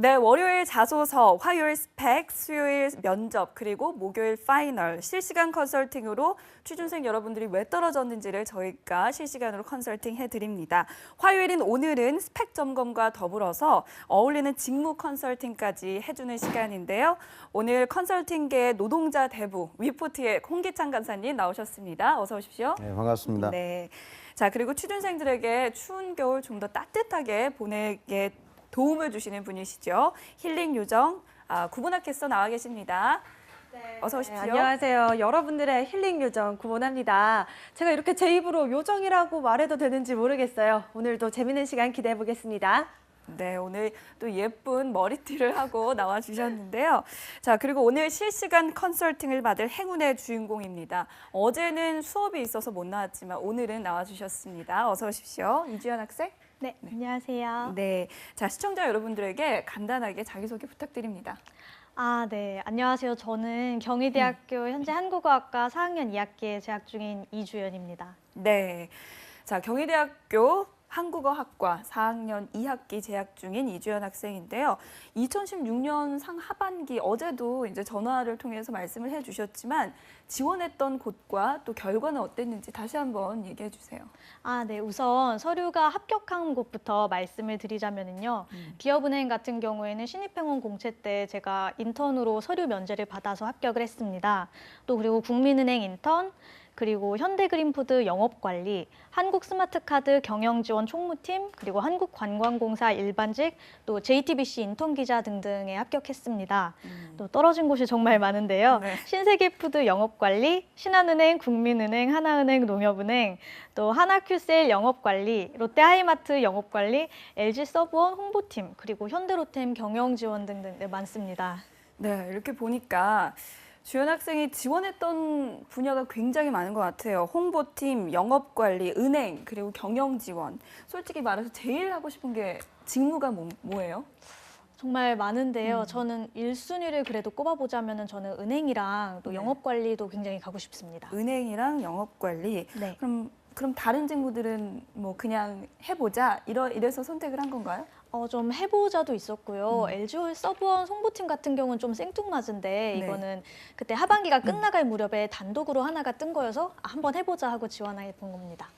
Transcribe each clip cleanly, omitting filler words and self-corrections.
네, 월요일 자소서, 화요일 스펙, 수요일 면접, 그리고 목요일 파이널, 실시간 컨설팅으로 취준생 여러분들이 왜 떨어졌는지를 저희가 실시간으로 컨설팅 해드립니다. 화요일인 오늘은 스펙 점검과 더불어서 어울리는 직무 컨설팅까지 해주는 시간인데요. 오늘 컨설팅계 노동자 대부, 위포트의 홍기찬 간사님 나오셨습니다. 어서 오십시오. 네, 반갑습니다. 네. 자, 그리고 취준생들에게 추운 겨울 좀 더 따뜻하게 보내게 도움을 주시는 분이시죠. 힐링 요정 구본학캐스터 나와 계십니다. 네, 어서 오십시오. 안녕하세요. 여러분들의 힐링 요정 구본합니다. 제가 이렇게 제 입으로 요정이라고 말해도 되는지 모르겠어요. 오늘도 재밌는 시간 기대해 보겠습니다. 네, 오늘 또 예쁜 머리띠를 하고 나와 주셨는데요. 자, 그리고 오늘 실시간 컨설팅을 받을 행운의 주인공입니다. 어제는 수업이 있어서 못 나왔지만 오늘은 나와 주셨습니다. 어서 오십시오. 이주연 학생. 네, 안녕하세요. 네, 자, 시청자 여러분들에게 간단하게 자기소개 부탁드립니다. 네, 안녕하세요. 저는 경희대학교 현재 한국어학과 4학년 2학기에 재학 중인 이주연입니다. 네, 자, 경희대학교 한국어학과 4학년 2학기 재학 중인 이주연 학생인데요. 2016년 상하반기 어제도 이제 전화를 통해서 말씀을 해주셨지만 지원했던 곳과 또 결과는 어땠는지 다시 한번 얘기해 주세요. 네, 우선 서류가 합격한 곳부터 말씀을 드리자면요. 기업은행 같은 경우에는 신입행원 공채 때 제가 인턴으로 서류 면제를 받아서 합격을 했습니다. 또 그리고 국민은행 인턴, 그리고 현대그린푸드 영업관리, 한국스마트카드 경영지원 총무팀, 그리고 한국관광공사 일반직, 또 JTBC 인턴기자 등등에 합격했습니다. 또 떨어진 곳이 정말 많은데요. 네. 신세계푸드 영업관리, 신한은행, 국민은행, 하나은행, 농협은행, 또 하나큐셀 영업관리, 롯데하이마트 영업관리, LG서브원 홍보팀, 그리고 현대로템 경영지원 등등 많습니다. 네, 이렇게 보니까 주연 학생이 지원했던 분야가 굉장히 많은 것 같아요. 홍보팀, 영업관리, 은행, 그리고 경영지원. 솔직히 말해서 제일 하고 싶은 게 직무가 뭐예요? 정말 많은데요. 저는 1순위를 그래도 꼽아보자면 저는 은행이랑 또 네. 영업관리도 굉장히 가고 싶습니다. 은행이랑 영업관리. 네. 그럼 다른 직무들은 뭐 그냥 해보자 이래서 선택을 한 건가요? 좀 해보자도 있었고요. LG 서브원 홍보팀 같은 경우는 좀 생뚱맞은데 네. 이거는 그때 하반기가 끝나갈 무렵에 단독으로 하나가 뜬 거여서 한번 해보자 하고 지원해 본 겁니다.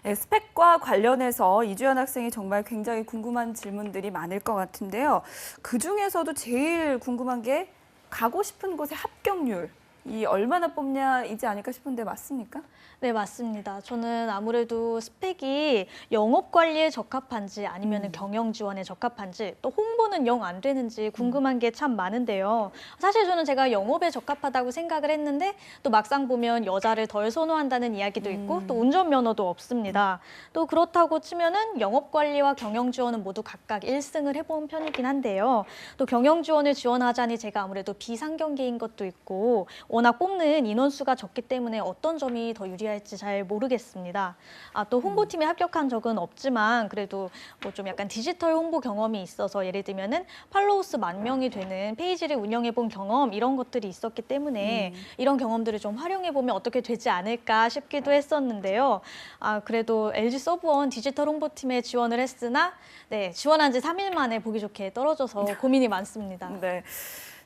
네, 스펙과 관련해서 이주연 학생이 정말 굉장히 궁금한 질문들이 많을 것 같은데요. 그중에서도 제일 궁금한 게 가고 싶은 곳의 합격률. 이 얼마나 뽑냐이지 않을까 싶은데 맞습니까? 네, 맞습니다. 저는 아무래도 스펙이 영업관리에 적합한지 아니면 경영지원에 적합한지 또 홍보는 영 안 되는지 궁금한 게 참 많은데요. 사실 저는 제가 영업에 적합하다고 생각을 했는데 또 막상 보면 여자를 덜 선호한다는 이야기도 있고 또 운전면허도 없습니다. 또 그렇다고 치면은 영업관리와 경영지원은 모두 각각 1승을 해본 편이긴 한데요. 또 경영지원을 지원하자니 제가 아무래도 비상경계인 것도 있고 워낙 뽑는 인원수가 적기 때문에 어떤 점이 더 유리할지 잘 모르겠습니다. 또 홍보팀에 합격한 적은 없지만 그래도 뭐 좀 약간 디지털 홍보 경험이 있어서 예를 들면은 팔로우 수 10,000명이 되는 페이지를 운영해 본 경험 이런 것들이 있었기 때문에 이런 경험들을 좀 활용해 보면 어떻게 되지 않을까 싶기도 했었는데요. 그래도 LG 서브원 디지털 홍보팀에 지원을 했으나 네, 지원한 지 3일 만에 보기 좋게 떨어져서 고민이 많습니다. 네.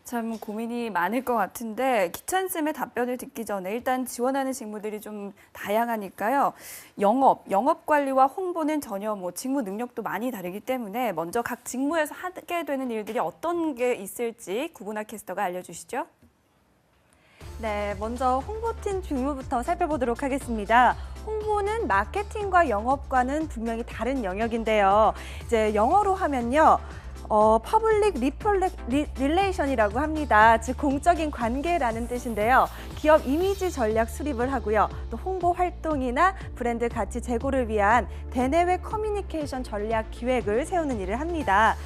참 고민이 많을 것 같은데 기찬쌤의 답변을 듣기 전에 일단 지원하는 직무들이 좀 다양하니까요. 영업관리와 홍보는 전혀 뭐 직무 능력도 많이 다르기 때문에 먼저 각 직무에서 하게 되는 일들이 어떤 게 있을지 구분학 캐스터가 알려주시죠. 네, 먼저 홍보팀 직무부터 살펴보도록 하겠습니다. 홍보는 마케팅과 영업과는 분명히 다른 영역인데요. 이제 영어로 하면요. 퍼블릭 릴레이션이라고 합니다. 즉 공적인 관계라는 뜻인데요. 기업 이미지 전략 수립을 하고요. 또 홍보 활동이나 브랜드 가치 제고를 위한 대내외 커뮤니케이션 전략 기획을 세우는 일을 합니다.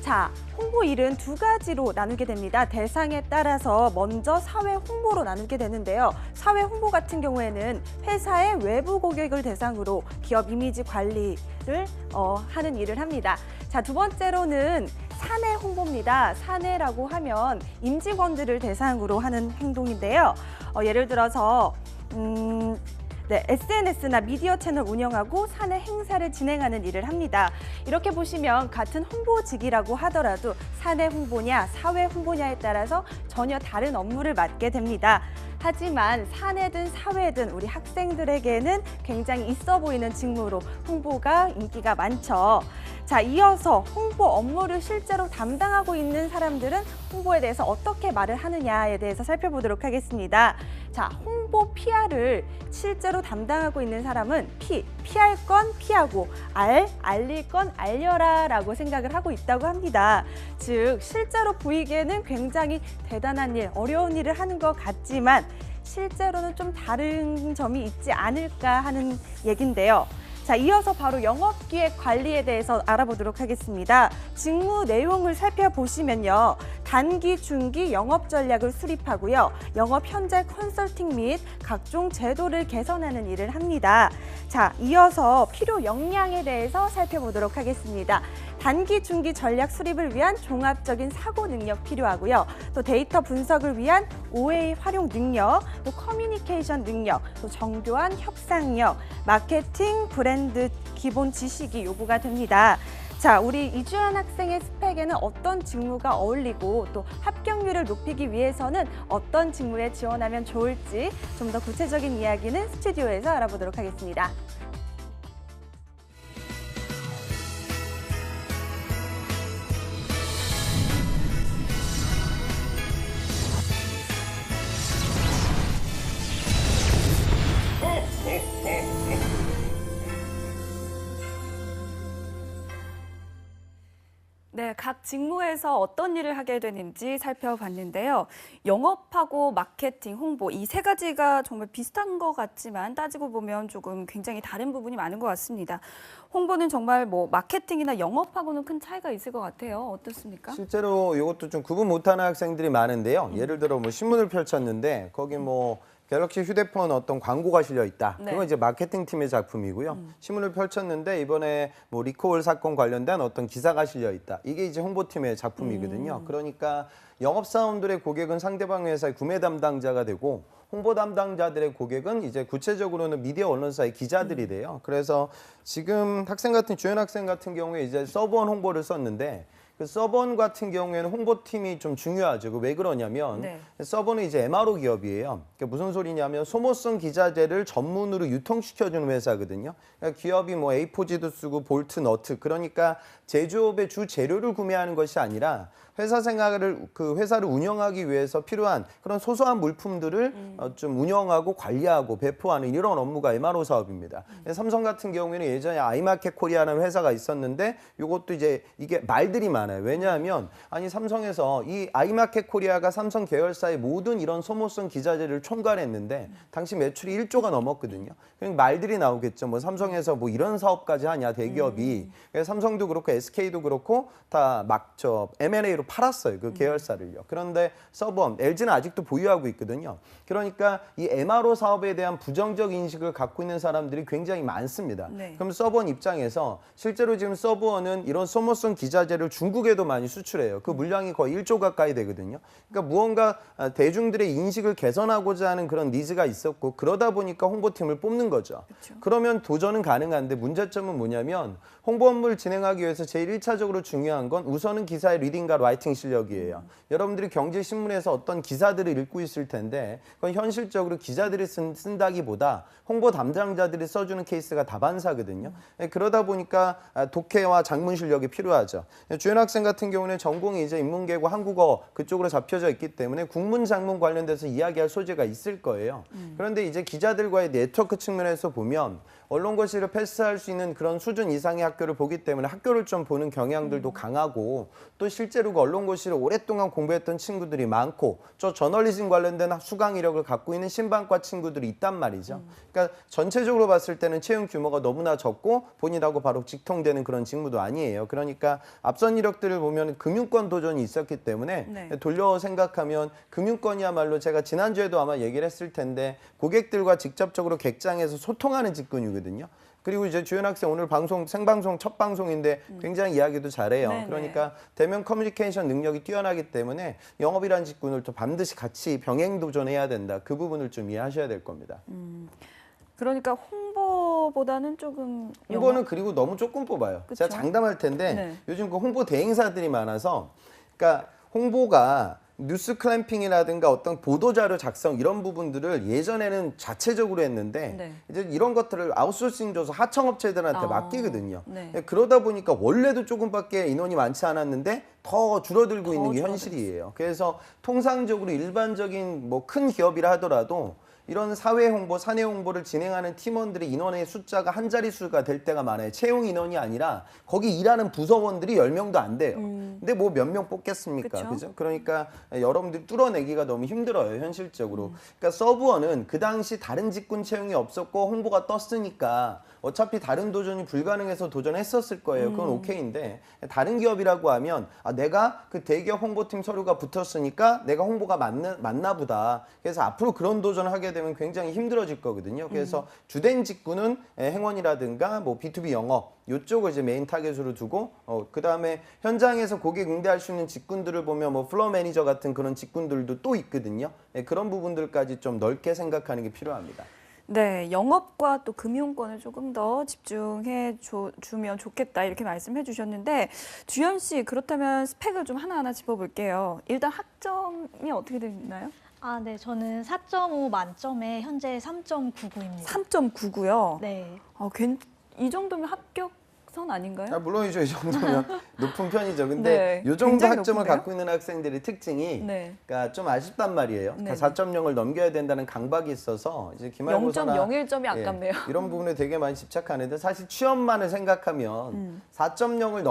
자, 홍보 일은 두 가지로 나누게 됩니다. 대상에 따라서 먼저 사회 홍보로 나누게 되는데요. 사회 홍보 같은 경우에는 회사의 외부 고객을 대상으로 기업 이미지 관리를 하는 일을 합니다. 자, 두 번째로는 사내 홍보입니다. 사내라고 하면 임직원들을 대상으로 하는 행동인데요. 예를 들어서 네, SNS나 미디어 채널 운영하고 사내 행사를 진행하는 일을 합니다. 이렇게 보시면 같은 홍보직이라고 하더라도 사내 홍보냐 사회 홍보냐에 따라서 전혀 다른 업무를 맡게 됩니다. 하지만 사내든 사회든 우리 학생들에게는 굉장히 있어 보이는 직무로 홍보가 인기가 많죠. 자, 이어서 홍보 업무를 실제로 담당하고 있는 사람들은 홍보에 대해서 어떻게 말을 하느냐에 대해서 살펴보도록 하겠습니다. 자, 홍보 PR을 실제로 담당하고 있는 사람은 피할 건 피하고 알릴 건 알려라 라고 생각을 하고 있다고 합니다. 즉, 실제로 보이기에는 굉장히 대단한 일, 어려운 일을 하는 것 같지만 실제로는 좀 다른 점이 있지 않을까 하는 얘긴데요. 자, 이어서 바로 영업기획 관리에 대해서 알아보도록 하겠습니다. 직무 내용을 살펴보시면요. 단기, 중기 영업 전략을 수립하고요. 영업 현재 컨설팅 및 각종 제도를 개선하는 일을 합니다. 자, 이어서 필요 역량에 대해서 살펴보도록 하겠습니다. 단기, 중기 전략 수립을 위한 종합적인 사고 능력 필요하고요. 또 데이터 분석을 위한 OA 활용 능력, 또 커뮤니케이션 능력, 또 정교한 협상력, 마케팅, 브랜드 기본 지식이 요구가 됩니다. 자, 우리 이주연 학생의 스펙에는 어떤 직무가 어울리고 또 합격률을 높이기 위해서는 어떤 직무에 지원하면 좋을지 좀 더 구체적인 이야기는 스튜디오에서 알아보도록 하겠습니다. 네, 각 직무에서 어떤 일을 하게 되는지 살펴봤는데요. 영업하고 마케팅, 홍보 이 세 가지가 정말 비슷한 것 같지만 따지고 보면 조금 굉장히 다른 부분이 많은 것 같습니다. 홍보는 정말 뭐 마케팅이나 영업하고는 큰 차이가 있을 것 같아요. 어떻습니까? 실제로 이것도 좀 구분 못하는 학생들이 많은데요. 예를 들어 뭐 신문을 펼쳤는데 거기 뭐 갤럭시 휴대폰 어떤 광고가 실려 있다. 네. 그건 이제 마케팅 팀의 작품이고요. 신문을 펼쳤는데 이번에 뭐 리콜 사건 관련된 어떤 기사가 실려 있다. 이게 이제 홍보팀의 작품이거든요. 그러니까 영업사원들의 고객은 상대방 회사의 구매 담당자가 되고 홍보 담당자들의 고객은 이제 구체적으로는 미디어 언론사의 기자들이 돼요. 그래서 지금 주연 학생 같은 경우에 이제 서브원 홍보를 썼는데 그 서번 같은 경우에는 홍보팀이 좀 중요하죠. 왜 그러냐면 네. 서번은 이제 MRO 기업이에요. 그러니까 무슨 소리냐면 소모성 기자재를 전문으로 유통시켜주는 회사거든요. 그러니까 기업이 뭐 A4지도 쓰고 볼트, 너트 그러니까 제조업의 주 재료를 구매하는 것이 아니라 회사를 운영하기 위해서 필요한 그런 소소한 물품들을 좀 운영하고 관리하고 배포하는 이런 업무가 MRO 사업입니다. 삼성 같은 경우에는 예전에 아이마켓 코리아라는 회사가 있었는데 이것도 이제 이게 말들이 많아요. 왜냐하면 아니 삼성에서 이 아이마켓 코리아가 삼성 계열사의 모든 이런 소모성 기자재를 총괄했는데 당시 매출이 1조가 넘었거든요. 그러니까 말들이 나오겠죠. 뭐 삼성에서 뭐 이런 사업까지 하냐 대기업이. 그래서 삼성도 그렇고 SK도 그렇고 다 M&A로 팔았어요. 그 계열사를요. 그런데 서번, LG는 아직도 보유하고 있거든요. 그러니까 이 MRO 사업에 대한 부정적 인식을 갖고 있는 사람들이 굉장히 많습니다. 네. 그럼 서번 입장에서 실제로 지금 서번은 이런 소모성 기자재를 중국에도 많이 수출해요. 그 물량이 거의 1조 가까이 되거든요. 그러니까 무언가 대중들의 인식을 개선하고자 하는 그런 니즈가 있었고 그러다 보니까 홍보팀을 뽑는 거죠. 그렇죠. 그러면 도전은 가능한데 문제점은 뭐냐면 홍보 업무를 진행하기 위해서 제일 1차적으로 중요한 건 우선은 기사의 리딩과 라이팅 실력이에요. 여러분들이 경제신문에서 어떤 기사들을 읽고 있을 텐데 그건 현실적으로 기자들이 쓴다기보다 홍보 담당자들이 써주는 케이스가 다반사거든요. 그러다 보니까 독해와 작문 실력이 필요하죠. 주연 학생 같은 경우는 전공이 이제 인문계고 한국어 그쪽으로 잡혀져 있기 때문에 국문 작문 관련돼서 이야기할 소재가 있을 거예요. 그런데 이제 기자들과의 네트워크 측면에서 보면 언론고시를 패스할 수 있는 그런 수준 이상의 학교를 보기 때문에 학교를 좀 보는 경향들도 강하고 또 실제로 그 언론고시를 오랫동안 공부했던 친구들이 많고 저 저널리즘 관련된 수강 이력을 갖고 있는 신방과 친구들이 있단 말이죠. 그러니까 전체적으로 봤을 때는 채용 규모가 너무나 적고 본인하고 바로 직통되는 그런 직무도 아니에요. 그러니까 앞선 이력들을 보면 금융권 도전이 있었기 때문에 네. 돌려 생각하면 금융권이야말로 제가 지난주에도 아마 얘기를 했을 텐데 고객들과 직접적으로 객장에서 소통하는 직군이거든요. 그리고 이제 주연 학생 오늘 생방송 첫 방송인데 굉장히 이야기도 잘해요. 네네. 그러니까 대면 커뮤니케이션 능력이 뛰어나기 때문에 영업이라는 직군을 또 반드시 같이 병행 도전해야 된다. 그 부분을 좀 이해하셔야 될 겁니다. 그러니까 홍보보다는 조금 홍보는 그리고 너무 조금 뽑아요. 그쵸? 제가 장담할 텐데 네. 요즘 그 홍보 대행사들이 많아서 그러니까 홍보가 뉴스 클램핑이라든가 어떤 보도자료 작성 이런 부분들을 예전에는 자체적으로 했는데 네. 이제 이런 것들을 아웃소싱 줘서 하청업체들한테 아, 맡기거든요. 네. 그러다 보니까 원래도 조금밖에 인원이 많지 않았는데 더 줄어들고 더 있는 게 현실이에요. 그래서 통상적으로 일반적인 뭐 큰 기업이라 하더라도 이런 사회 홍보, 사내 홍보를 진행하는 팀원들의 인원의 숫자가 한 자릿수가 될 때가 많아요. 채용 인원이 아니라 거기 일하는 부서원들이 10명도 안 돼요. 근데 뭐 몇 명 뽑겠습니까? 그쵸? 그죠? 그러니까 여러분들이 뚫어내기가 너무 힘들어요, 현실적으로. 그러니까 서브원은 그 당시 다른 직군 채용이 없었고 홍보가 떴으니까 어차피 다른 도전이 불가능해서 도전했었을 거예요. 그건 오케이인데 다른 기업이라고 하면 내가 그 대기업 홍보팀 서류가 붙었으니까 내가 홍보가 맞나 보다. 그래서 앞으로 그런 도전을 하게 되면 굉장히 힘들어질 거거든요. 그래서 주된 직군은 행원이라든가 뭐 B2B 영업 이쪽을 이제 메인 타겟으로 두고 그다음에 현장에서 고객 응대할 수 있는 직군들을 보면 뭐 플로어 매니저 같은 그런 직군들도 또 있거든요. 그런 부분들까지 좀 넓게 생각하는 게 필요합니다. 네, 영업과 또 금융권을 조금 더 집중해 주면 좋겠다 이렇게 말씀해 주셨는데 주연 씨 그렇다면 스펙을 좀 하나하나 짚어볼게요. 일단 학점이 어떻게 되나요? 아, 네. 저는 4.5 만점에 현재 3.99입니다. 3.99요. 네. 이 정도면 합격선 아닌가요? 물론이죠. 이 정도면 높은 편이죠. 근데 네, 이 정도 굉장히 학점을 높은데요? 갖고 있는 학생들의 특징이 네. 그러니까 좀 아쉽단 말이에요. 네. 4.0을 넘겨야 된다는 강박이 있어서 이제 기말고사나 0.01점이 아깝네요. 이런 부분에 되게 많이 집착하는데 사실 취업만을 생각하면 4.0을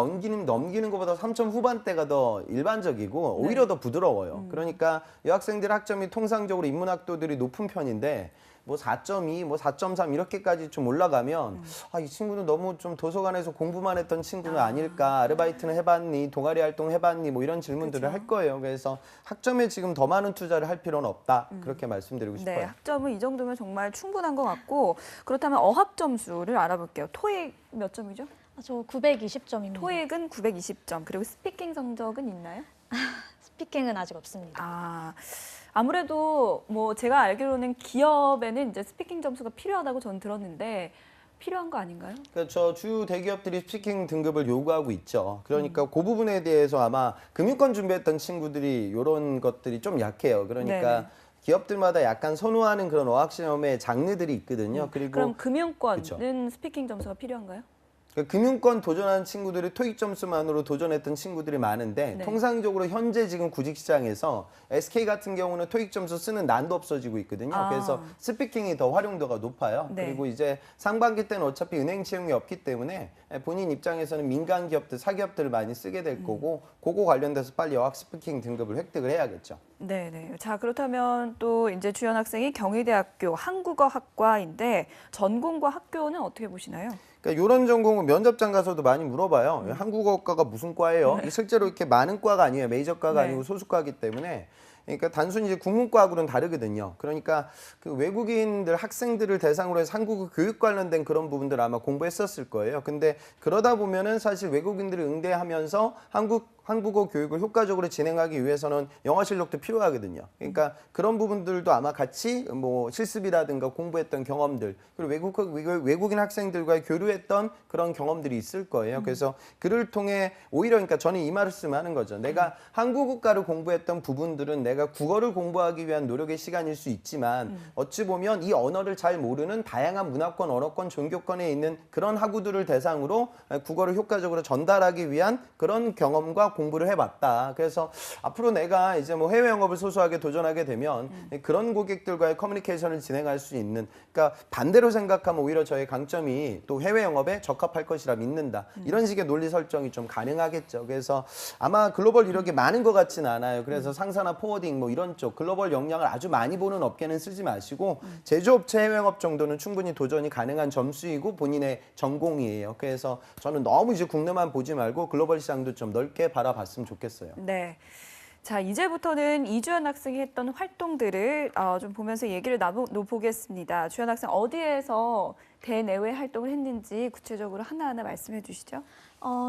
넘기는 것보다 3점 후반대가 더 일반적이고 오히려 더 부드러워요. 그러니까 여학생들 학점이 통상적으로 인문학도들이 높은 편인데 뭐 4.2, 뭐 4.3 이렇게까지 좀 올라가면 이 친구는 너무 좀 도서관에서 공부만 했던 친구는 아닐까? 아르바이트는 해봤니? 동아리 활동 해봤니? 뭐 이런 질문들을 할 거예요. 그래서 학점에 지금 더 많은 투자를 할 필요는 없다. 그렇게 말씀드리고 싶어요. 네, 학점은 이 정도면 정말 충분한 것 같고 그렇다면 어학 점수를 알아볼게요. 토익 몇 점이죠? 저 920점입니다. 토익은 920점. 그리고 스피킹 성적은 있나요? 스피킹은 아직 없습니다. 아무래도 뭐 제가 알기로는 기업에는 이제 스피킹 점수가 필요하다고 전 들었는데 필요한 거 아닌가요? 그러니까 저 주요 대기업들이 스피킹 등급을 요구하고 있죠. 그러니까 그 부분에 대해서 아마 금융권 준비했던 친구들이 이런 것들이 좀 약해요. 그러니까 네네. 기업들마다 약간 선호하는 그런 어학 시험의 장르들이 있거든요. 그리고 그럼 금융권은 그쵸. 스피킹 점수가 필요한가요? 그러니까 금융권 도전하는 친구들이 토익 점수만으로 도전했던 친구들이 많은데 네. 통상적으로 현재 지금 구직 시장에서 SK 같은 경우는 토익 점수 쓰는 난도 없어지고 있거든요. 아. 그래서 스피킹이 더 활용도가 높아요. 네. 그리고 이제 상반기 때는 어차피 은행 채용이 없기 때문에 본인 입장에서는 민간 기업들, 사기업들을 많이 쓰게 될 거고 그거 관련돼서 빨리 어학 스피킹 등급을 획득을 해야겠죠. 네네. 자, 그렇다면 또 이제 주연 학생이 경희대학교 한국어학과인데 전공과 학교는 어떻게 보시나요? 그러니까 이런 전공은 면접장 가서도 많이 물어봐요. 한국어과가 무슨 과예요? 실제로 이렇게 많은 과가 아니에요. 메이저과가 네. 아니고 소수과이기 때문에. 그러니까 단순히 이제 국문과하고는 다르거든요. 그러니까 그 외국인들 학생들을 대상으로 해서 한국어 교육 관련된 그런 부분들 아마 공부했었을 거예요. 근데 그러다 보면은 사실 외국인들을 응대하면서 한국어 교육을 효과적으로 진행하기 위해서는 영어 실력도 필요하거든요. 그러니까 그런 부분들도 아마 같이 뭐 실습이라든가 공부했던 경험들 그리고 외국인 학생들과의 교류했던 그런 경험들이 있을 거예요. 그래서 그를 통해 오히려 그러니까 저는 이 말씀하는 거죠. 내가 한국어과를 공부했던 부분들은 내가 국어를 공부하기 위한 노력의 시간일 수 있지만 어찌 보면 이 언어를 잘 모르는 다양한 문화권, 언어권, 종교권에 있는 그런 학우들을 대상으로 국어를 효과적으로 전달하기 위한 그런 경험과 공부를 해봤다. 그래서 앞으로 내가 이제 뭐 해외 영업을 소소하게 도전하게 되면 그런 고객들과의 커뮤니케이션을 진행할 수 있는 그러니까 반대로 생각하면 오히려 저의 강점이 또 해외 영업에 적합할 것이라 믿는다. 이런 식의 논리 설정이 좀 가능하겠죠. 그래서 아마 글로벌 이력이 많은 것 같지는 않아요. 그래서 상사나 포워딩 뭐 이런 쪽 글로벌 역량을 아주 많이 보는 업계는 쓰지 마시고 제조업체 해외 영업 정도는 충분히 도전이 가능한 점수이고 본인의 전공이에요. 그래서 저는 너무 이제 국내만 보지 말고 글로벌 시장도 좀 넓게 바라봤으면 좋겠어요. 네. 자, 이제부터는 이주연 학생이 했던 활동들을 좀 보면서 얘기를 나눠보겠습니다. 주연 학생 어디에서 대내외 활동을 했는지 구체적으로 하나하나 말씀해 주시죠.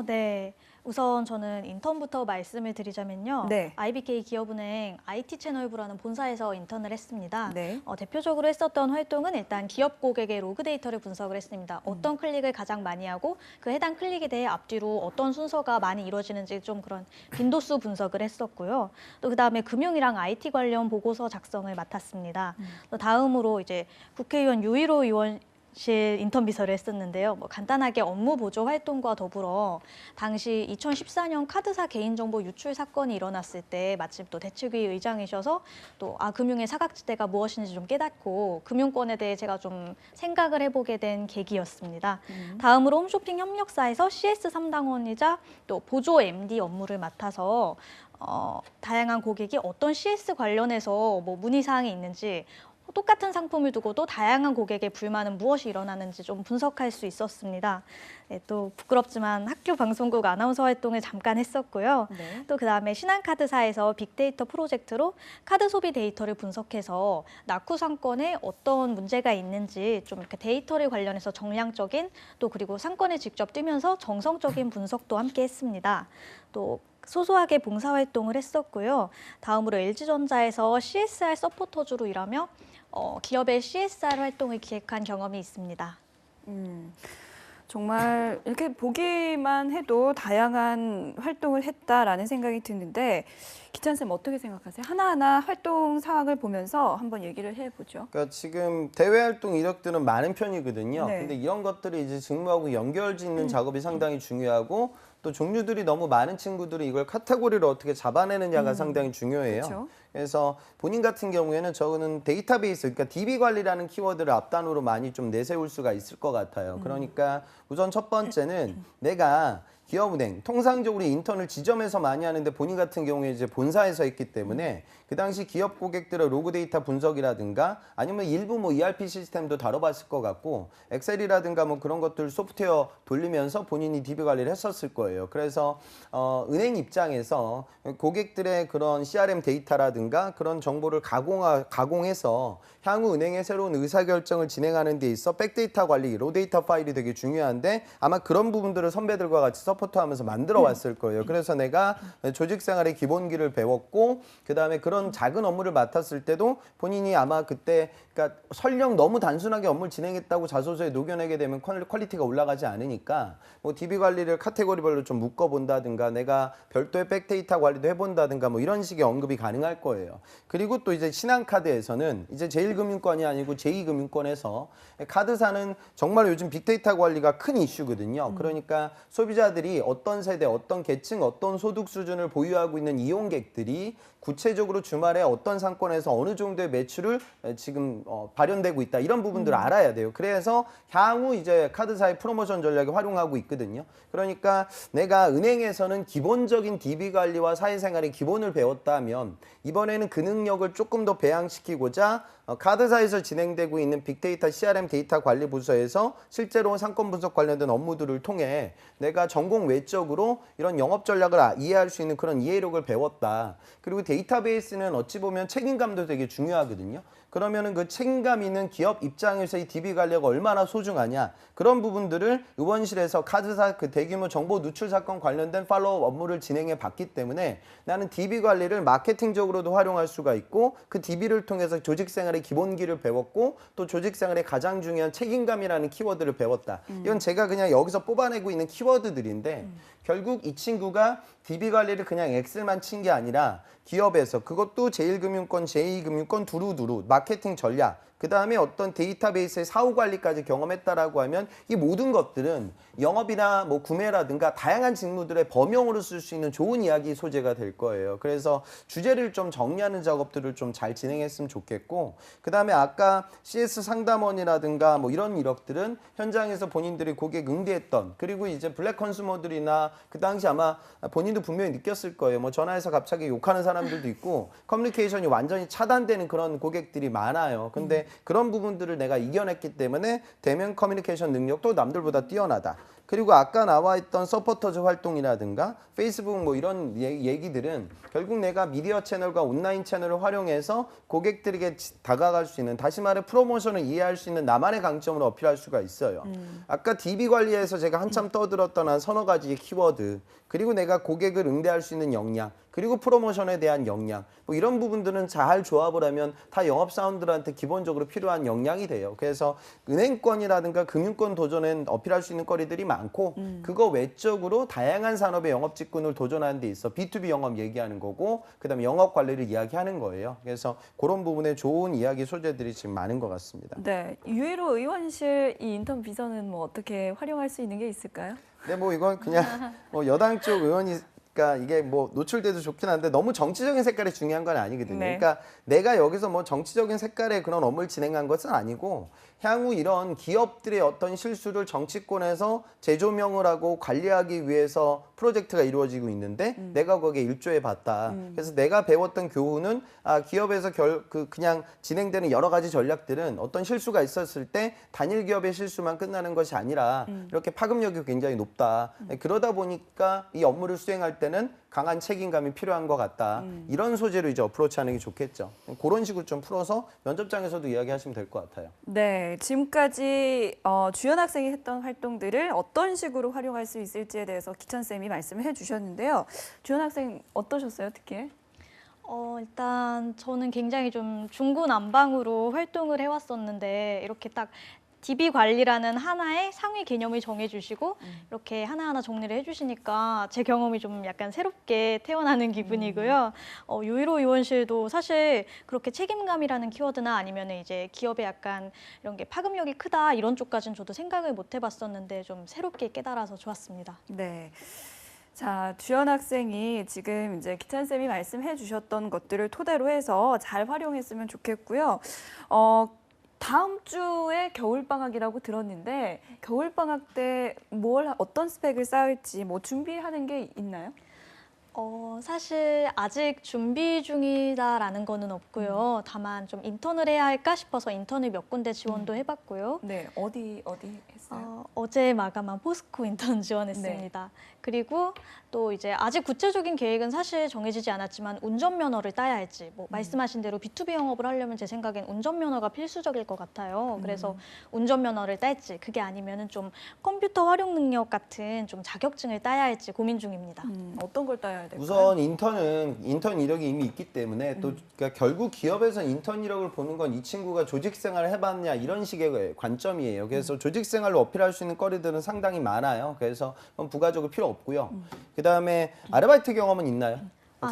네. 우선 저는 인턴부터 말씀을 드리자면요. 네. IBK 기업은행 IT 채널부라는 본사에서 인턴을 했습니다. 네. 대표적으로 했었던 활동은 일단 기업 고객의 로그 데이터를 분석을 했습니다. 어떤 클릭을 가장 많이 하고 그 해당 클릭에 대해 앞뒤로 어떤 순서가 많이 이루어지는지 좀 그런 빈도수 분석을 했었고요. 또 그다음에 금융이랑 IT 관련 보고서 작성을 맡았습니다. 또 다음으로 이제 국회의원 유일호 의원실 인턴 비서를 했었는데요. 간단하게 업무 보조 활동과 더불어 당시 2014년 카드사 개인정보 유출 사건이 일어났을 때 마침 또 대책위 의장이셔서 또 금융의 사각지대가 무엇인지 좀 깨닫고 금융권에 대해 제가 좀 생각을 해보게 된 계기였습니다. 다음으로 홈쇼핑 협력사에서 CS 3당원이자 또 보조 MD 업무를 맡아서 다양한 고객이 어떤 CS 관련해서 문의사항이 있는지 똑같은 상품을 두고도 다양한 고객의 불만은 무엇이 일어나는지 좀 분석할 수 있었습니다. 네, 또 부끄럽지만 학교 방송국 아나운서 활동을 잠깐 했었고요. 네. 또 그다음에 신한카드사에서 빅데이터 프로젝트로 카드 소비 데이터를 분석해서 낙후 상권에 어떤 문제가 있는지 좀 이렇게 데이터를 관련해서 정량적인 또 그리고 상권에 직접 뛰면서 정성적인 분석도 함께 했습니다. 또 소소하게 봉사활동을 했었고요. 다음으로 LG전자에서 CSR 서포터즈로 일하며 기업의 CSR 활동을 기획한 경험이 있습니다. 정말 이렇게 보기만 해도 다양한 활동을 했다라는 생각이 드는데 기찬 쌤 어떻게 생각하세요? 하나하나 활동 상황을 보면서 한번 얘기를 해보죠. 그러니까 지금 대외 활동 이력들은 많은 편이거든요. 네. 근데 이런 것들이 이제 직무하고 연결짓는 작업이 상당히 중요하고 또 종류들이 너무 많은 친구들이 이걸 카테고리를 어떻게 잡아내느냐가 상당히 중요해요. 그렇죠. 그래서 본인 같은 경우에는 저는 데이터베이스, 그러니까 DB 관리라는 키워드를 앞단으로 많이 좀 내세울 수가 있을 것 같아요. 그러니까 우선 첫 번째는 내가 기업은행, 통상적으로 인턴을 지점에서 많이 하는데 본인 같은 경우에 이제 본사에서 했기 때문에 그 당시 기업 고객들의 로그 데이터 분석이라든가 아니면 일부 ERP 시스템도 다뤄봤을 것 같고 엑셀이라든가 그런 것들 소프트웨어 돌리면서 본인이 DB 관리를 했었을 거예요. 그래서 은행 입장에서 고객들의 그런 CRM 데이터라든가 그런 정보를 가공해서 향후 은행의 새로운 의사결정을 진행하는 데 있어 백데이터 관리, 로데이터 파일이 되게 중요한데 아마 그런 부분들을 선배들과 같이 서포트하면서 만들어 왔을 거예요. 그래서 내가 조직생활의 기본기를 배웠고 그다음에 그런 작은 업무를 맡았을 때도 본인이 아마 그때 그러니까 설령 너무 단순하게 업무를 진행했다고 자소서에 녹여내게 되면 퀄리티가 올라가지 않으니까 DB 관리를 카테고리별로 좀 묶어본다든가 내가 별도의 백데이터 관리도 해본다든가 이런 식의 언급이 가능할 거예요. 그리고 또 이제 신한카드에서는 이제 제1금융권이 아니고 제2금융권에서 카드사는 정말 요즘 빅데이터 관리가 큰 이슈거든요. 그러니까 소비자들이 어떤 세대, 어떤 계층, 어떤 소득 수준을 보유하고 있는 이용객들이 구체적으로 주말에 어떤 상권에서 어느 정도의 매출을 지금 발현되고 있다. 이런 부분들을 알아야 돼요. 그래서 향후 이제 카드사의 프로모션 전략에 활용하고 있거든요. 그러니까 내가 은행에서는 기본적인 DB 관리와 사회생활의 기본을 배웠다면 이번에는 그 능력을 조금 더 배양시키고자 카드사에서 진행되고 있는 빅데이터 CRM 데이터 관리 부서에서 실제로 상권 분석 관련된 업무들을 통해 내가 전공 외적으로 이런 영업 전략을 이해할 수 있는 그런 이해력을 배웠다. 그리고 데이터베이스는 어찌 보면 책임감도 되게 중요하거든요. 그러면은 그 책임감 있는 기업 입장에서 이 DB 관리가 얼마나 소중하냐 그런 부분들을 의원실에서 카드사 그 대규모 정보 누출 사건 관련된 팔로우 업무를 진행해 봤기 때문에 나는 DB 관리를 마케팅적으로도 활용할 수가 있고 그 DB를 통해서 조직생활의 기본기를 배웠고 또 조직생활의 가장 중요한 책임감이라는 키워드를 배웠다. 이건 제가 그냥 여기서 뽑아내고 있는 키워드들인데 결국 이 친구가 DB 관리를 그냥 엑셀만 친 게 아니라 기업에서 그것도 제1금융권, 제2금융권 두루두루 마케팅 전략 그 다음에 어떤 데이터베이스의 사후 관리까지 경험했다라고 하면 이 모든 것들은 영업이나 구매라든가 다양한 직무들의 범용으로 쓸 수 있는 좋은 이야기 소재가 될 거예요. 그래서 주제를 좀 정리하는 작업들을 좀 잘 진행했으면 좋겠고 그 다음에 아까 CS 상담원이라든가 이런 이력들은 현장에서 본인들이 고객 응대했던 그리고 이제 블랙 컨슈머들이나 그 당시 아마 본인도 분명히 느꼈을 거예요. 전화해서 갑자기 욕하는 사람들도 있고 커뮤니케이션이 완전히 차단되는 그런 고객들이 많아요. 근데 그런 부분들을 내가 이겨냈기 때문에 대면 커뮤니케이션 능력도 남들보다 뛰어나다. 그리고 아까 나와 있던 서포터즈 활동이라든가 페이스북 뭐 이런 얘기들은 결국 내가 미디어 채널과 온라인 채널을 활용해서 고객들에게 다가갈 수 있는, 다시 말해 프로모션을 이해할 수 있는 나만의 강점을 어필할 수가 있어요. 아까 DB 관리에서 제가 한참 떠들었던 한 서너 가지의 키워드, 그리고 내가 고객을 응대할 수 있는 역량, 그리고 프로모션에 대한 역량, 뭐 이런 부분들은 잘 조합을 하면 다 영업사원들한테 기본적으로 필요한 역량이 돼요. 그래서 은행권이라든가 금융권 도전엔 어필할 수 있는 거리들이 많고 그거 외적으로 다양한 산업의 영업 직군을 도전하는 데 있어 B2B 영업 얘기하는 거고 그다음에 영업 관리를 이야기하는 거예요. 그래서 그런 부분에 좋은 이야기 소재들이 지금 많은 것 같습니다. 네, 유일로 의원실 이 인턴 비서는 뭐 어떻게 활용할 수 있는 게 있을까요? 근데 뭐 이건 그냥 뭐 여당 쪽 의원이 그러니까 이게 뭐 노출돼도 좋긴 한데 너무 정치적인 색깔이 중요한 건 아니거든요. 네. 그러니까 내가 여기서 뭐 정치적인 색깔의 그런 업무를 진행한 것은 아니고 향후 이런 기업들의 어떤 실수를 정치권에서 재조명을 하고 관리하기 위해서 프로젝트가 이루어지고 있는데 내가 거기에 일조해 봤다. 그래서 내가 배웠던 교훈은 기업에서 그냥 진행되는 여러 가지 전략들은 어떤 실수가 있었을 때 단일 기업의 실수만 끝나는 것이 아니라 이렇게 파급력이 굉장히 높다. 그러다 보니까 이 업무를 수행할 때는 강한 책임감이 필요한 것 같다. 이런 소재로 이제 어프로치하는 게 좋겠죠. 그런 식으로 좀 풀어서 면접장에서도 이야기하시면 될 것 같아요. 네, 지금까지 주연 학생이 했던 활동들을 어떤 식으로 활용할 수 있을지에 대해서 기찬 쌤이 말씀을 해주셨는데요. 주연 학생 어떠셨어요, 특히? 일단 저는 굉장히 좀 중구난방으로 활동을 해왔었는데 이렇게 딱 DB 관리라는 하나의 상위 개념을 정해주시고 이렇게 하나하나 정리를 해주시니까 제 경험이 좀 약간 새롭게 태어나는 기분이고요. 유일호 의원실도 사실 그렇게 책임감이라는 키워드나 아니면 이제 기업의 약간 이런 게 파급력이 크다 이런 쪽까지는 저도 생각을 못 해봤었는데 좀 새롭게 깨달아서 좋았습니다. 네. 자, 주연 학생이 지금 이제 기찬 쌤이 말씀해 주셨던 것들을 토대로 해서 잘 활용했으면 좋겠고요. 다음 주에 겨울방학이라고 들었는데 겨울방학 때 어떤 스펙을 쌓을지 뭐 준비하는 게 있나요? 사실 아직 준비 중이다라는 거는 없고요. 다만 좀 인턴을 해야 할까 싶어서 인턴을 몇 군데 지원도 해봤고요. 네, 어디 했어요? 어제 마감한 포스코 인턴 지원했습니다. 그리고 또 이제 아직 구체적인 계획은 사실 정해지지 않았지만 운전면허를 따야 할지 뭐 말씀하신 대로 B2B 영업을 하려면 제 생각엔 운전면허가 필수적일 것 같아요. 그래서 운전면허를 딸지 그게 아니면은 좀 컴퓨터 활용 능력 같은 좀 자격증을 따야 할지 고민 중입니다. 어떤 걸 따야 될까요? 우선 인턴 이력이 이미 있기 때문에 또 그러니까 결국 기업에서 인턴 이력을 보는 건 이 친구가 조직 생활을 해봤냐 이런 식의 관점이에요. 그래서 조직 생활로 어필할 수 있는 거리들은 상당히 많아요. 그래서 부가적으로 필요 없고요. 그 다음에 아르바이트 경험은 있나요?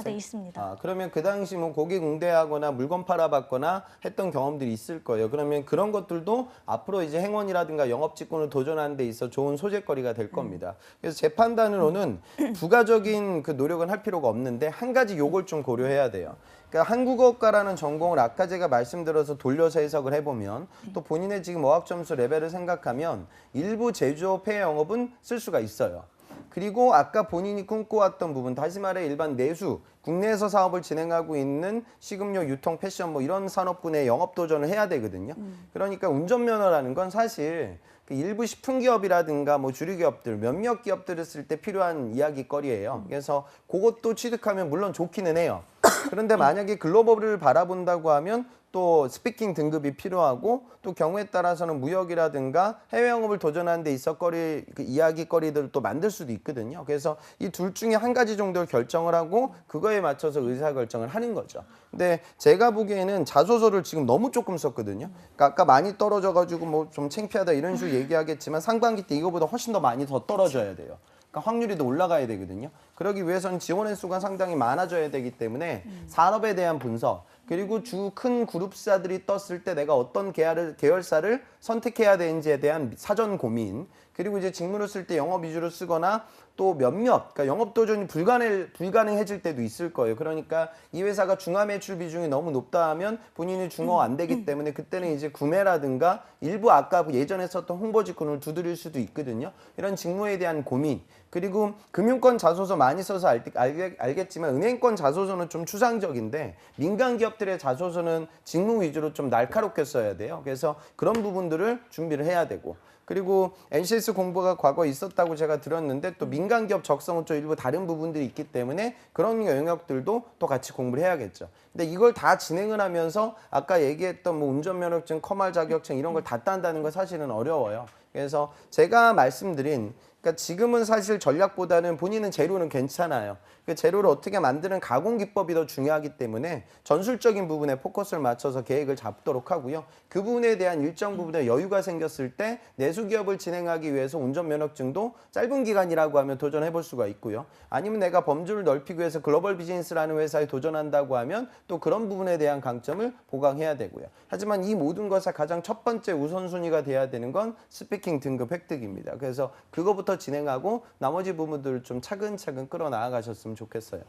네, 있습니다. 그러면 그 당시 뭐 고객 응대하거나 물건 팔아봤거나 했던 경험들이 있을 거예요. 그러면 그런 것들도 앞으로 이제 행원이라든가 영업 직군을 도전하는 데 있어 좋은 소재거리가 될 겁니다. 그래서 제 판단으로는 부가적인 그 노력은 할 필요가 없는데 한 가지 요걸 좀 고려해야 돼요. 그러니까 한국어과라는 전공을 아까 제가 말씀드려서 돌려서 해석을 해보면 또 본인의 지금 어학 점수 레벨을 생각하면 일부 제조업 해외 영업은 쓸 수가 있어요. 그리고 아까 본인이 꿈꿔왔던 부분, 다시 말해 일반 내수, 국내에서 사업을 진행하고 있는 식음료, 유통, 패션 뭐 이런 산업군의 영업 도전을 해야 되거든요. 그러니까 운전면허라는 건 사실 그 일부 식품기업이라든가 뭐 주류기업들, 몇몇 기업들을 쓸 때 필요한 이야기거리예요. 그래서 그것도 취득하면 물론 좋기는 해요. 그런데 만약에 글로벌을 바라본다고 하면 또 스피킹 등급이 필요하고 또 경우에 따라서는 무역이라든가 해외 영업을 도전하는 데 있어 그 이야기거리들을 또 만들 수도 있거든요. 그래서 이 둘 중에 한 가지 정도를 결정을 하고 그거에 맞춰서 의사결정을 하는 거죠. 근데 제가 보기에는 자소서를 지금 너무 조금 썼거든요. 그러니까 아까 많이 떨어져가지고 뭐 좀 창피하다 이런 식으로 얘기하겠지만 상반기 때 이거보다 훨씬 더 많이 더 떨어져야 돼요. 그러니까 확률이 더 올라가야 되거든요. 그러기 위해서는 지원 횟수가 상당히 많아져야 되기 때문에 산업에 대한 분석 그리고 큰 그룹사들이 떴을 때 내가 어떤 계열사를 선택해야 되는지에 대한 사전 고민 그리고 이제 직무를 쓸 때 영업 위주로 쓰거나 또 그러니까 영업 도전이 불가능해질 때도 있을 거예요. 그러니까 이 회사가 중화 매출 비중이 너무 높다 하면 본인이 중화 안 되기 때문에 그때는 이제 구매라든가 일부 아까 예전에 썼던 홍보 직군을 두드릴 수도 있거든요. 이런 직무에 대한 고민 그리고 금융권 자소서 많이 써서 알겠지만 은행권 자소서는 좀 추상적인데 민간 기업들의 자소서는 직무 위주로 좀 날카롭게 써야 돼요. 그래서 그런 부분들을 준비를 해야 되고 그리고 NCS 공부가 과거에 있었다고 제가 들었는데 또 민간 기업 적성은 또 일부 다른 부분들이 있기 때문에 그런 영역들도 또 같이 공부를 해야겠죠. 근데 이걸 다 진행을 하면서 아까 얘기했던 뭐 운전면허증, 커말 자격증 이런 걸 다 딴다는 건 사실은 어려워요. 그래서 제가 말씀드린 그러니까 지금은 사실 전략보다는 본인은 재료는 괜찮아요. 그 재료를 어떻게 만드는 가공 기법이 더 중요하기 때문에 전술적인 부분에 포커스를 맞춰서 계획을 잡도록 하고요. 그 부분에 대한 일정 부분에 여유가 생겼을 때 내수 기업을 진행하기 위해서 운전면허증도 짧은 기간이라고 하면 도전해 볼 수가 있고요. 아니면 내가 범주를 넓히기 위해서 글로벌 비즈니스라는 회사에 도전한다고 하면 또 그런 부분에 대한 강점을 보강해야 되고요. 하지만 이 모든 것의 가장 첫 번째 우선순위가 돼야 되는 건 스피킹 등급 획득입니다. 그래서 그거부터 진행하고 나머지 부분들을 좀 차근차근 끌어나가셨으면 좋겠어요.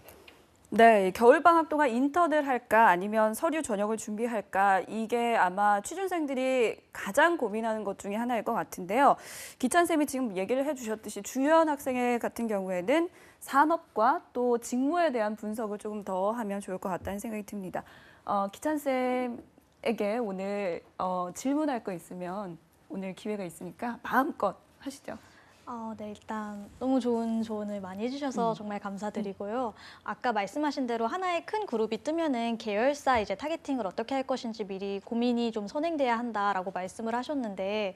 네, 겨울방학 동안 인턴을 할까 아니면 서류 전형을 준비할까 이게 아마 취준생들이 가장 고민하는 것 중에 하나일 것 같은데요. 기찬 쌤이 지금 얘기를 해주셨듯이 주연 학생 같은 경우에는 산업과 또 직무에 대한 분석을 조금 더 하면 좋을 것 같다는 생각이 듭니다. 기찬 쌤에게 오늘 질문할 거 있으면 오늘 기회가 있으니까 마음껏 하시죠. 네, 일단 너무 좋은 조언을 많이 해주셔서 정말 감사드리고요. 아까 말씀하신 대로 하나의 큰 그룹이 뜨면은 계열사 이제 타겟팅을 어떻게 할 것인지 미리 고민이 좀 선행돼야 한다라고 말씀을 하셨는데,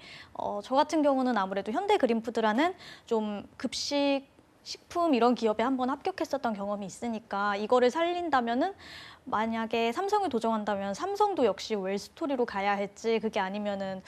저 같은 경우는 아무래도 현대그린푸드라는 좀 급식 식품 이런 기업에 한번 합격했었던 경험이 있으니까 이거를 살린다면은 만약에 삼성을 도전한다면 삼성도 역시 웰스토리로 가야 했지 그게 아니면은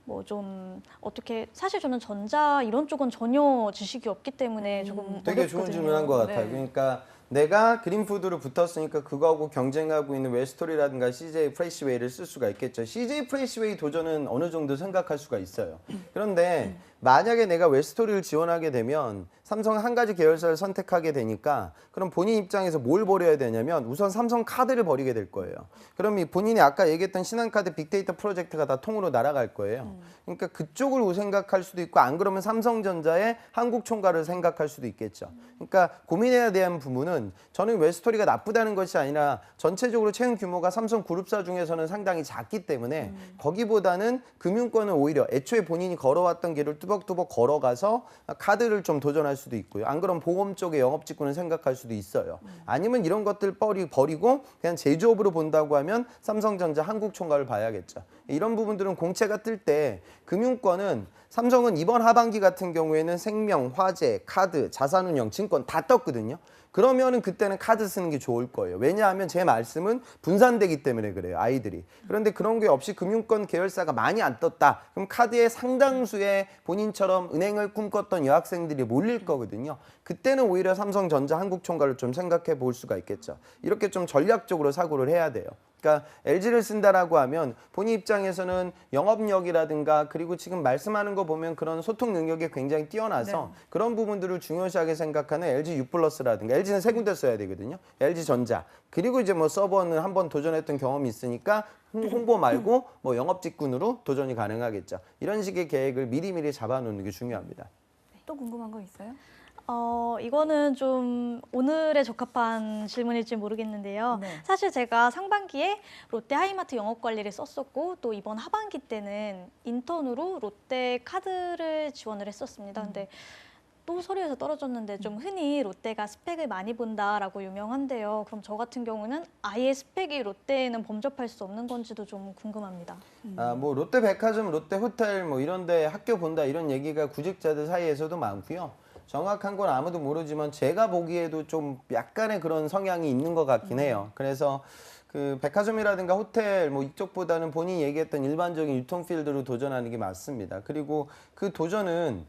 뭐 좀 어떻게 사실 저는 전자 이런 쪽은 전혀 지식이 없기 때문에 조금 되게 어렵거든요. 좋은 질문한 것 같아요. 네. 그러니까 내가 그린푸드로 붙었으니까 그거하고 경쟁하고 있는 웰스토리라든가 CJ 프레시웨이를 쓸 수가 있겠죠. CJ 프레시웨이 도전은 어느 정도 생각할 수가 있어요. 그런데 만약에 내가 웰스토리를 지원하게 되면 삼성 한 가지 계열사를 선택하게 되니까 그럼 본인 입장에서 뭘 버려야 되냐면 우선 삼성 카드를 버리게 될 거예요. 그럼 이 본인이 아까 얘기했던 신한카드 빅데이터 프로젝트가 다 통으로 날아갈 거예요. 그러니까 그쪽을 생각할 수도 있고 안 그러면 삼성전자의 한국 총괄을 생각할 수도 있겠죠. 그러니까 고민해야 되는 부분은 저는 웰스토리가 나쁘다는 것이 아니라 전체적으로 채용 규모가 삼성 그룹사 중에서는 상당히 작기 때문에 거기보다는 금융권은 오히려 애초에 본인이 걸어왔던 길을 뚜벅뚜벅 걸어가서 카드를 좀 도전할 수도 있고요. 안 그러면 보험 쪽의 영업 직군을 생각할 수도 있어요. 아니면 이런 것들 버리고 그냥 제조업으로 본다고 하면 삼성전자 한국 총괄을 봐야겠죠. 이런 부분들은 공채가 뜰 때 금융권은 삼성은 이번 하반기 같은 경우에는 생명, 화재, 카드, 자산운용, 증권 다 떴거든요. 그러면은 그때는 카드 쓰는 게 좋을 거예요. 왜냐하면 제 말씀은 분산되기 때문에 그래요, 아이들이. 그런데 그런 게 없이 금융권 계열사가 많이 안 떴다. 그럼 카드의 상당수의 본인처럼 은행을 꿈꿨던 여학생들이 몰릴 거거든요. 그때는 오히려 삼성전자 한국총괄을 좀 생각해 볼 수가 있겠죠. 이렇게 좀 전략적으로 사고를 해야 돼요. 그러니까 LG를 쓴다라고 하면 본인 입장에서는 영업력이라든가 그리고 지금 말씀하는 거 보면 그런 소통 능력이 굉장히 뛰어나서 네. 그런 부분들을 중요시하게 생각하는 LG U+라든가 LG는 세 군데 써야 되거든요. LG전자 그리고 이제 뭐 서버는 한번 도전했던 경험이 있으니까 홍보 말고 뭐 영업 직군으로 도전이 가능하겠죠. 이런 식의 계획을 미리미리 잡아놓는 게 중요합니다. 또 궁금한 거 있어요? 이거는 좀 오늘에 적합한 질문일지 모르겠는데요. 네. 사실 제가 상반기에 롯데 하이마트 영업관리를 썼었고 또 이번 하반기 때는 인턴으로 롯데 카드를 지원을 했었습니다. 근데 또 서류에서 떨어졌는데 좀 흔히 롯데가 스펙을 많이 본다라고 유명한데요. 그럼 저 같은 경우는 아예 스펙이 롯데에는 범접할 수 없는 건지도 좀 궁금합니다. 뭐 롯데백화점, 롯데호텔 뭐 이런데 학교 본다 이런 얘기가 구직자들 사이에서도 많고요. 정확한 건 아무도 모르지만 제가 보기에도 좀 약간의 그런 성향이 있는 것 같긴 해요. 그래서 그 백화점이라든가 호텔 뭐 이쪽보다는 본인이 얘기했던 일반적인 유통 필드로 도전하는 게 맞습니다. 그리고 그 도전을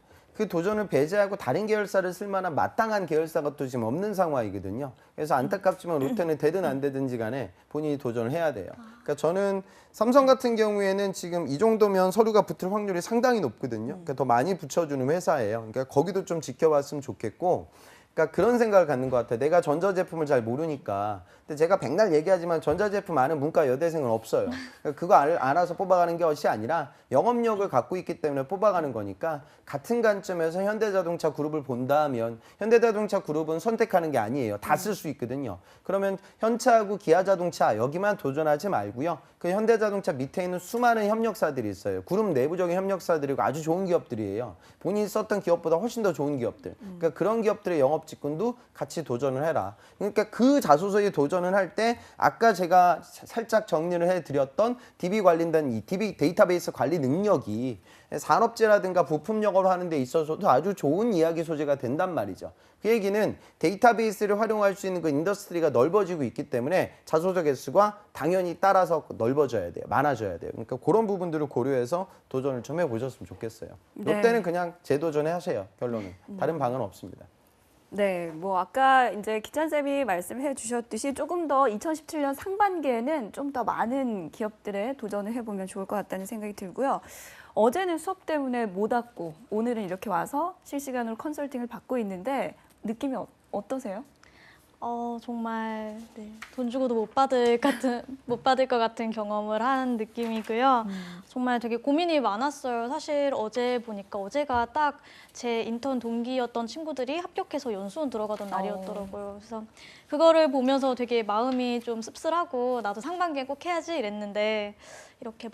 배제하고 다른 계열사를 쓸 만한 마땅한 계열사가 또 지금 없는 상황이거든요. 그래서 안타깝지만 롯데는 되든 안 되든지 간에 본인이 도전을 해야 돼요. 그러니까 저는 삼성 같은 경우에는 지금 이 정도면 서류가 붙을 확률이 상당히 높거든요. 그러니까 더 많이 붙여주는 회사예요. 그러니까 거기도 좀 지켜봤으면 좋겠고 그러니까 그런 생각을 갖는 것 같아요. 내가 전자제품을 잘 모르니까. 근데 제가 백날 얘기하지만 전자제품 아는 문과 여대생은 없어요. 그러니까 그거 알아서 뽑아가는 것이 아니라 영업력을 갖고 있기 때문에 뽑아가는 거니까 같은 관점에서 현대자동차 그룹을 본다면 현대자동차 그룹은 선택하는 게 아니에요. 다 쓸 수 있거든요. 그러면 현차하고 기아자동차 여기만 도전하지 말고요. 그 현대자동차 밑에 있는 수많은 협력사들이 있어요. 그룹 내부적인 협력사들이고 아주 좋은 기업들이에요. 본인이 썼던 기업보다 훨씬 더 좋은 기업들. 그러니까 그런 기업들의 영업 직군도 같이 도전을 해라. 그러니까 그 자소서에 도전을 할 때 아까 제가 살짝 정리를 해드렸던 DB 관련된 이 DB 데이터베이스 관리 능력이 산업재라든가 부품 영업을 하는 데 있어서도 아주 좋은 이야기 소재가 된단 말이죠. 그 얘기는 데이터베이스를 활용할 수 있는 그 인더스트리가 넓어지고 있기 때문에 자소서 개수가 당연히 따라서 넓어져야 돼요. 많아져야 돼요. 그러니까 그런 부분들을 고려해서 도전을 좀 해보셨으면 좋겠어요. 네. 이때는 그냥 재도전해 하세요. 결론은. 다른 방은 없습니다. 네, 뭐 아까 이제 기찬쌤이 말씀해 주셨듯이 조금 더 2017년 상반기에는 좀 더 많은 기업들에 도전을 해보면 좋을 것 같다는 생각이 들고요. 어제는 수업 때문에 못 왔고 오늘은 이렇게 와서 실시간으로 컨설팅을 받고 있는데 느낌이 어떠세요? 정말 네, 돈 주고도 못 받을 것 같은 경험을 한 느낌이고요. 정말 되게 고민이 많았어요. 사실 어제 보니까 어제가 딱 제 인턴 동기였던 친구들이 합격해서 연수원 들어가던 날이었더라고요. 그래서 그거를 보면서 되게 마음이 좀 씁쓸하고 나도 상반기에 꼭 해야지 이랬는데 이렇게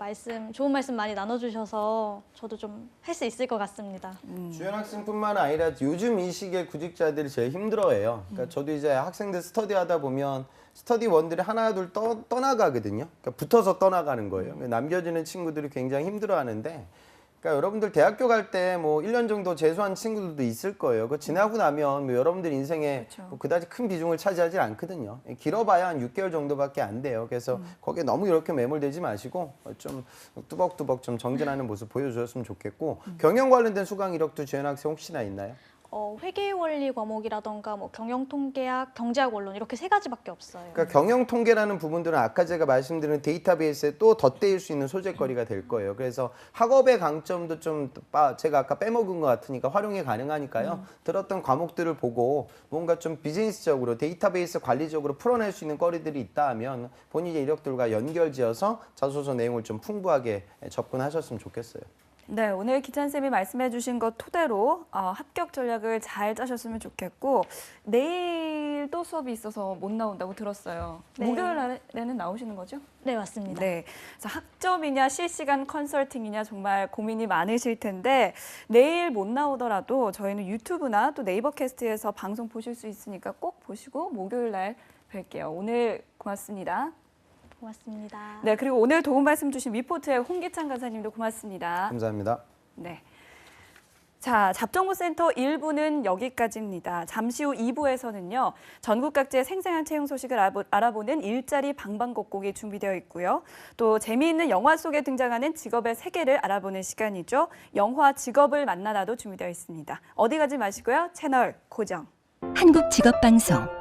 좋은 말씀 많이 나눠주셔서 저도 좀 할 수 있을 것 같습니다. 주연 학생뿐만 아니라 요즘 이 시기에 구직자들이 제일 힘들어해요. 그러니까 저도 이제 학생들 스터디하다 보면 스터디원들이 하나 둘 떠나가거든요. 그러니까 붙어서 떠나가는 거예요. 남겨지는 친구들이 굉장히 힘들어하는데 그러니까 여러분들 대학교 갈 때 뭐 1년 정도 재수한 친구들도 있을 거예요. 그 지나고 나면 뭐 여러분들 인생에 그렇죠. 뭐 그다지 큰 비중을 차지하지 않거든요. 길어봐야 한 6개월 정도밖에 안 돼요. 그래서 거기에 너무 이렇게 매몰되지 마시고 좀 뚜벅뚜벅 좀 정진하는 모습 보여주셨으면 좋겠고 경영 관련된 수강 이력도 주연 학생 혹시나 있나요? 회계 원리 과목이라던가 뭐 경영 통계학, 경제학 원론 이렇게 3가지밖에 없어요. 그러니까 경영 통계라는 부분들은 아까 제가 말씀드린 데이터베이스에 또 덧대일 수 있는 소재거리가 될 거예요. 그래서 학업의 강점도 좀 제가 아까 빼먹은 것 같으니까 활용이 가능하니까요. 들었던 과목들을 보고 뭔가 좀 비즈니스적으로 데이터베이스 관리적으로 풀어낼 수 있는 거리들이 있다 하면 본인의 이력들과 연결지어서 자소서 내용을 좀 풍부하게 접근하셨으면 좋겠어요. 네, 오늘 기찬쌤이 말씀해 주신 것 토대로 합격 전략을 잘 짜셨으면 좋겠고 내일도 수업이 있어서 못 나온다고 들었어요. 네. 목요일 날에는 나오시는 거죠? 네, 맞습니다. 네, 그래서 학점이냐 실시간 컨설팅이냐 정말 고민이 많으실 텐데 내일 못 나오더라도 저희는 유튜브나 또 네이버 캐스트에서 방송 보실 수 있으니까 꼭 보시고 목요일 날 뵐게요. 오늘 고맙습니다. 고맙습니다. 네, 그리고 오늘 도움 말씀 주신 위포트의 홍기찬 간사님도 고맙습니다. 감사합니다. 네. 자, 잡정보센터 1부는 여기까지입니다. 잠시 후 2부에서는요. 전국 각지의 생생한 채용 소식을 알아보는 일자리 방방곡곡이 준비되어 있고요. 또 재미있는 영화 속에 등장하는 직업의 세계를 알아보는 시간이죠. 영화 직업을 만나다도 준비되어 있습니다. 어디 가지 마시고요. 채널 고정. 한국직업방송